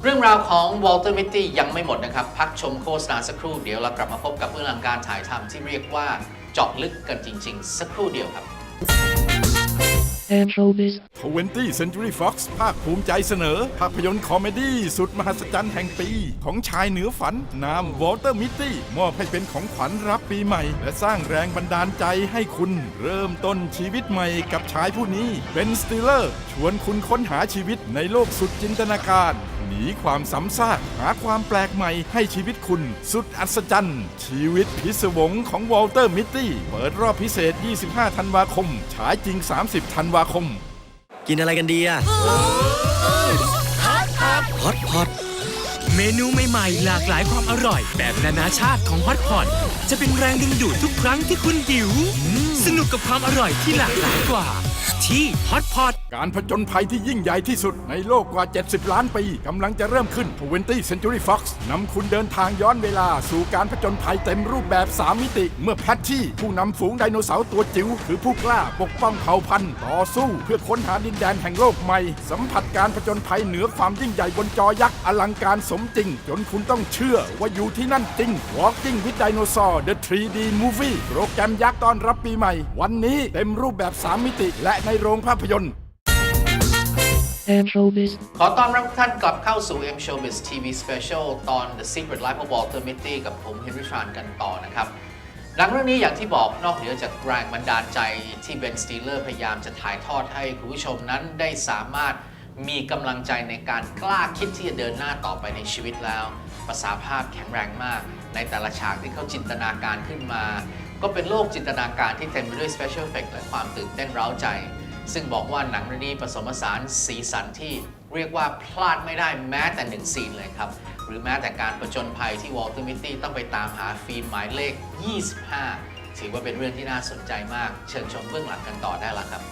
เรื่องราวของวอลเตอร์มิตตี้ยังไม่หมดนะครับพักชมโฆษณาสักครู่เดี๋ยวเรากลับมาพบกับเบื้องหลังการถ่ายทำที่เรียกว่าเจาะลึกกันจริงๆสักครู่เดียวครับ M Showbiz 20th Century Fox ภาคภูมิใจเสนอภาพยนตร์คอมเมดี้สุดมหัศจรรย์แห่งปีของชายเหนือฝันนามวอลเตอร์มิตตี้มอบให้เป็นของขวัญรับปีใหม่และสร้างแรงบันดาลใจให้คุณเริ่มต้นชีวิตใหม่กับชายผู้นี้เบน สติลเลอร์ชวนคุณค้นหาชีวิตในโลกสุดจินตนาการหนีความซ้ำซากหาความแปลกใหม่ให้ชีวิตคุณสุดอัศจรรย์ชีวิตพิศวงของวอลเตอร์มิตตี้เปิดรอบพิเศษ25ธันวาคมฉายจริง30ธันวาคมกินอะไรกันดีอะฮอตพอตเมนูใหม่ๆหลากหลายความอร่อยแบบนานาชาติของฮอตพอตจะเป็นแรงดึงดูดทุกครั้งที่คุณหิวสนุกกับความอร่อยที่หลากหลายกว่าที่ฮอตพอตการผจญภัยที่ยิ่งใหญ่ที่สุดในโลกกว่า70ล้านปีกำลังจะเริ่มขึ้น 20th Century Fox นำคุณเดินทางย้อนเวลาสู่การผจญภัยเต็มรูปแบบ3มิติเมื่อแพทชี่ผู้นำฝูงไดโนเสาร์ตัวจิ๋วคือผู้กล้าปกป้องเผ่าพันธุ์ต่อสู้เพื่อค้นหาดินแดนแห่งโลกใหม่สัมผัสการผจญภัยเหนือความยิ่งใหญ่บนจอยักษ์อลังการสมจริงจนคุณต้องเชื่อว่าอยู่ที่นั่นจริง Walking with Dinosaur The 3D Movie โปรแกรมยักษ์ต้อนรับปีใหม่วันนี้เต็มรูปแบบ3มิติและในโรงภาพยนตร์M Showbiz ขอต้อนรับทุกท่านกลับเข้าสู่ M Showbiz TV Special ตอน The Secret Life of Walter Mitty กับผมเฮนรี่ทรานกันต่อนะครับหนังเรื่องนี้อย่างที่บอกนอกเหนือจากแรงบันดาลใจที่เบน สติลเลอร์พยายามจะถ่ายทอดให้คุณผู้ชมนั้นได้สามารถมีกำลังใจในการกล้าคิดที่จะเดินหน้าต่อไปในชีวิตแล้วภาษาภาพแข็งแรงมากในแต่ละฉากที่เขาจินตนาการขึ้นมาก็เป็นโลกจินตนาการที่เต็มไปด้วย Special Effect และความตื่นเต้นเร้าใจซึ่งบอกว่าหนังเรื่องนี้ผสมผสานสีสันที่เรียกว่าพลาดไม่ได้แม้แต่หนึ่งซีนเลยครับหรือแม้แต่การผจญภัยที่วอลเตอร์มิตตี้ต้องไปตามหาฟิล์มหมายเลข 25 ถือว่าเป็นเรื่องที่น่าสนใจมากเชิญชมเบื้องหลังกันต่อได้ละครับ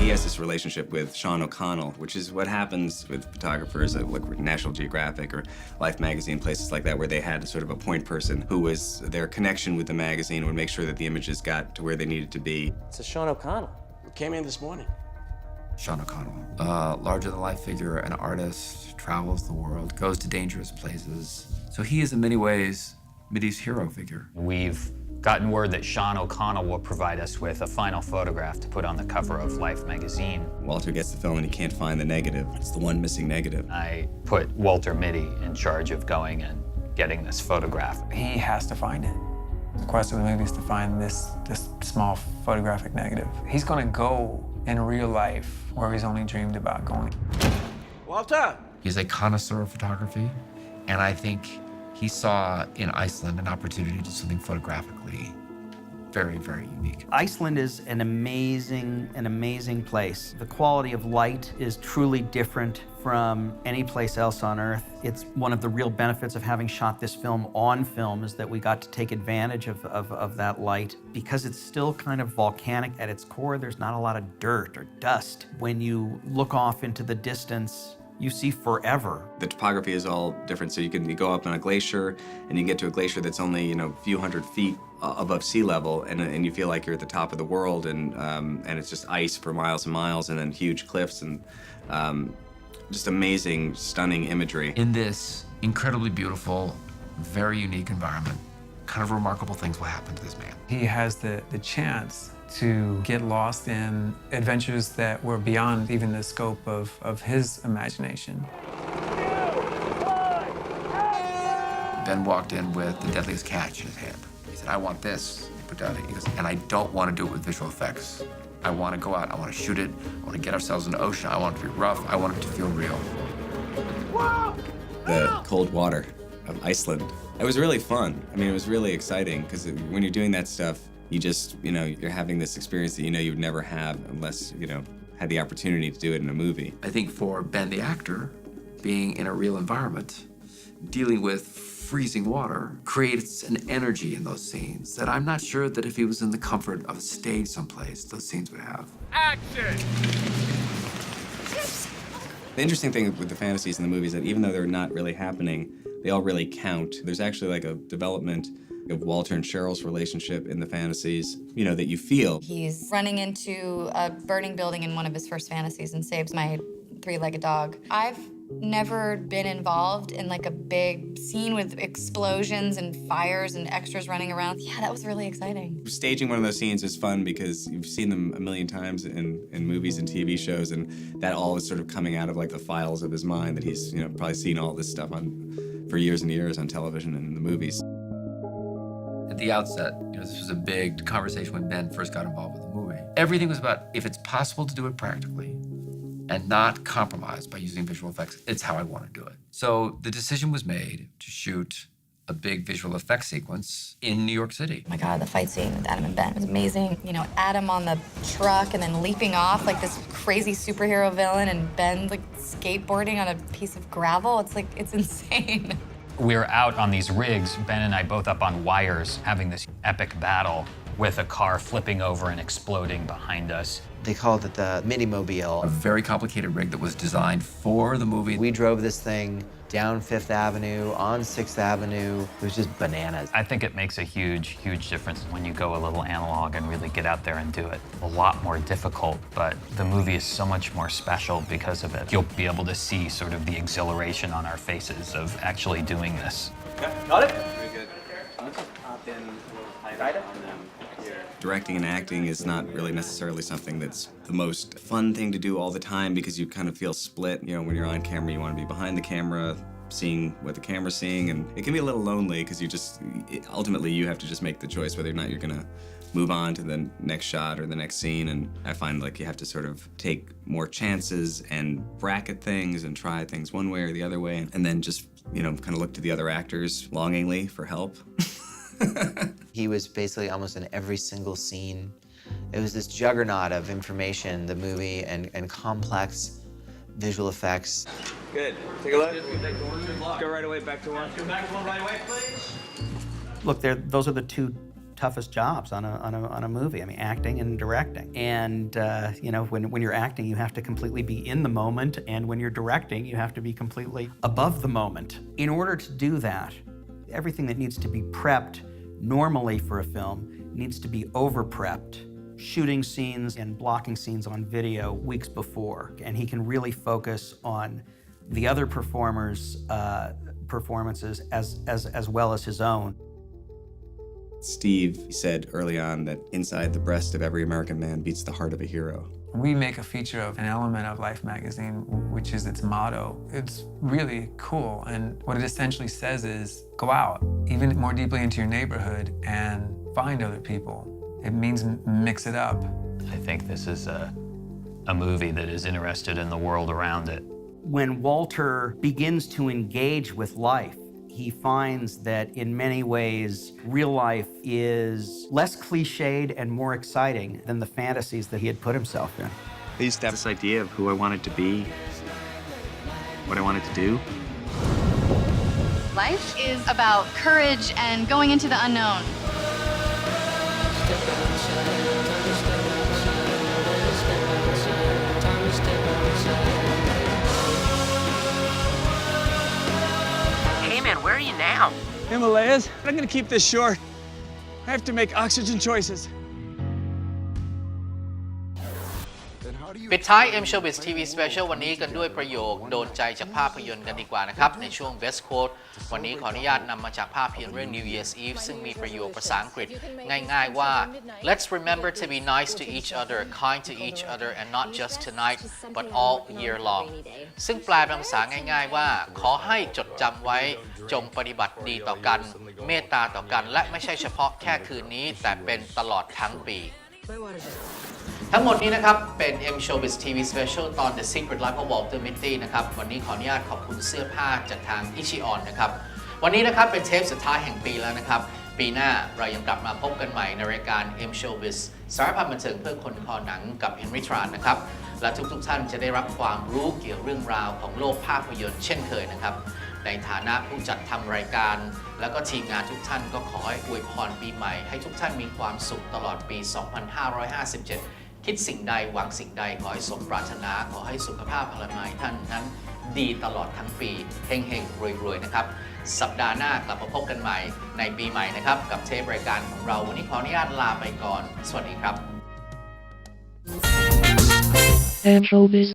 He has this relationship with Sean O'Connell, which is what happens with photographers at like National Geographic or Life magazine, places like that, where they had sort of a point person who was their connection with the magazine, would make sure that the images got to where they needed to be. It's a Sean O'Connell who came in this morning. Sean O'Connell, larger-than-life figure, an artist, travels the world, goes to dangerous places. So he is in many ways Mitty's hero figure. We've gotten word that Sean O'Connell will provide us with a final photograph to put on the cover of Life magazine. Walter gets the film and he can't find the negative. It's the one missing negative. I put Walter Mitty in charge of going and getting this photograph. He has to find it. The quest of the movie is to find this small photographic negative. He's gonna go in real life where he's only dreamed about going. Walter! He's a connoisseur of photography, and I think he saw in Iceland an opportunity to do something photographically very, very unique. Iceland is an amazing place. The quality of light is truly different from any place else on Earth. It's one of the real benefits of having shot this film on film is that we got to take advantage of that light. Because it's still kind of volcanic at its core, there's not a lot of dirt or dust. When you look off into the distance, you see forever. The topography is all different, so you go up on a glacier and you get to a glacier that's only a few hundred feet above sea level, and you feel like you're at the top of the world, and it's just ice for miles and miles, and then huge cliffs and just amazing, stunning imagery. In this incredibly beautiful, very unique environment, kind of remarkable things will happen to this man. He has the chance to get lost in adventures that were beyond even the scope of his imagination. Ben walked in with the deadliest catch in his hand. He said, I want this. He put down, he goes, and I don't want to do it with visual effects. I want to go out, I want to shoot it, I want to get ourselves in the ocean, I want it to be rough, I want it to feel real. The cold water of Iceland. It was really fun. I mean, it was really exciting, because when you're doing that stuff, you just, you're having this experience that you would never have unless, had the opportunity to do it in a movie. I think for Ben, the actor, being in a real environment, dealing with freezing water, creates an energy in those scenes that I'm not sure that if he was in the comfort of a stage someplace, those scenes would have. Action! The interesting thing with the fantasies in the movies is that even though they're not really happening, they all really count. There's actually like a development of Walter and Cheryl's relationship in the fantasies, you know, that you feel. He's running into a burning building in one of his first fantasies and saves my three-legged dog. I've never been involved in like a big scene with explosions and fires and extras running around. Yeah, that was really exciting. Staging one of those scenes is fun because you've seen them a million times in movies and TV shows, and that all is sort of coming out of like the files of his mind that he's, you know, probably seen all this stuff on for years and years on television and in the movies. At the outset, you know, this was a big conversation when Ben first got involved with the movie. Everything was about if it's possible to do it practically and not compromise by using visual effects, it's how I want to do it. So the decision was made to shoot a big visual effects sequence in New York City. Oh my God, the fight scene with Adam and Ben was amazing. You know, Adam on the truck and then leaping off like this crazy superhero villain, and Ben like skateboarding on a piece of gravel. It's like, it's insane. We were out on these rigs, Ben and I both up on wires, having this epic battle with a car flipping over and exploding behind us. They called it the Minimobile. A very complicated rig that was designed for the movie. We drove this thing down 5th Avenue, on 6th Avenue. It was just bananas. I think it makes a huge, huge difference when you go a little analog and really get out there and do it. A lot more difficult, but the movie is so much more special because of it. You'll be able to see sort of the exhilaration on our faces of actually doing this. Got it? Very good. Directing and acting is not really necessarily something that's the most fun thing to do all the time because you kind of feel split. You know, when you're on camera, you want to be behind the camera, seeing what the camera's seeing, and it can be a little lonely because ultimately you have to just make the choice whether or not you're gonna move on to the next shot or the next scene. And I find like you have to sort of take more chances and bracket things and try things one way or the other way, and then just, you know, kind of look to the other actors longingly for help. He was basically almost in every single scene. It was this juggernaut of information, the movie, and complex visual effects. Good. Take a look. Go right away, back to one. Back to one right away, please. Look, those are the two toughest jobs on a movie. I mean, acting and directing. And you know, when you're acting, you have to completely be in the moment, and when you're directing, you have to be completely above the moment. In order to do that, everything that needs to be prepped normally for a film needs to be over-prepped. Shooting scenes and blocking scenes on video weeks before, and he can really focus on the other performers' performances as well as his own. Steve said early on that inside the breast of every American man beats the heart of a hero. We make a feature of an element of Life magazine, which is its motto. It's really cool, and what it essentially says is, go out, even more deeply into your neighborhood, and find other people. It means mix it up. I think this is a movie that is interested in the world around it. When Walter begins to engage with life, he finds that in many ways, real life is less cliched and more exciting than the fantasies that he had put himself in. I used to have this idea of who I wanted to be, what I wanted to do. Life is about courage and going into the unknown. Where are you now? Himalayas. I'm gonna keep this short. I have to make oxygen choices. ปิดท้าย M Showbiz TV Special วันนี้กันด้วยประโยคโดนใจจากภาพยนตร์กันดีกว่านะครับในช่วง Best Quote วันนี้ขออนุญาตนำมาจากภาพยนตร์เรื่อง New Year's Eve ซึ่งมีประโยคภาษาอังกฤษง่ายๆว่า Let's remember to be nice to each other, kind to each other and not just tonight but all year long ซึ่งแปลเป็นภาษาง่ายๆว่าขอให้จดจำไว้จงปฏิบัติดีต่อกันเมตตาต่อกันและไม่ใช่เฉพาะแค่คืนนี้แต่เป็นตลอดทั้งปีทั้งหมดนี้นะครับเป็น M Showbiz TV Special ตอน The Secret Life of Walter Mitty นะครับวันนี้ขออนุญาตขอบคุณเสื้อผ้าจากทางอิชิออนนะครับวันนี้นะครับเป็นเทปสุดท้ายแห่งปีแล้วนะครับปีหน้าเรายังกลับมาพบกันใหม่ในรายการ M Showbiz สารพันบันเทิงเพื่อคนคอหนังกับเฮนรี่ทรานนะครับและทุกท่านจะได้รับความรู้เกี่ยวเรื่องราวของโลกภาพยนตร์เช่นเคยนะครับในฐานะผู้จัดทำรายการแล้วก็ทีมงานทุกท่านก็ขอให้อวยพรปีใหม่ให้ทุกท่านมีความสุขตลอดปี 2557 คิดสิ่งใดหวังสิ่งใดขอให้สมปรารถนาขอให้สุขภาพพลามัยท่านนั้นดีตลอดทั้งปีเฮงๆรวยๆนะครับ สัปดาห์หน้ากลับมาพบกันใหม่ในปีใหม่นะครับกับเทปรายการของเราวันนี้ขออนุญาตลาไปก่อนสวัสดีครับ M Showbiz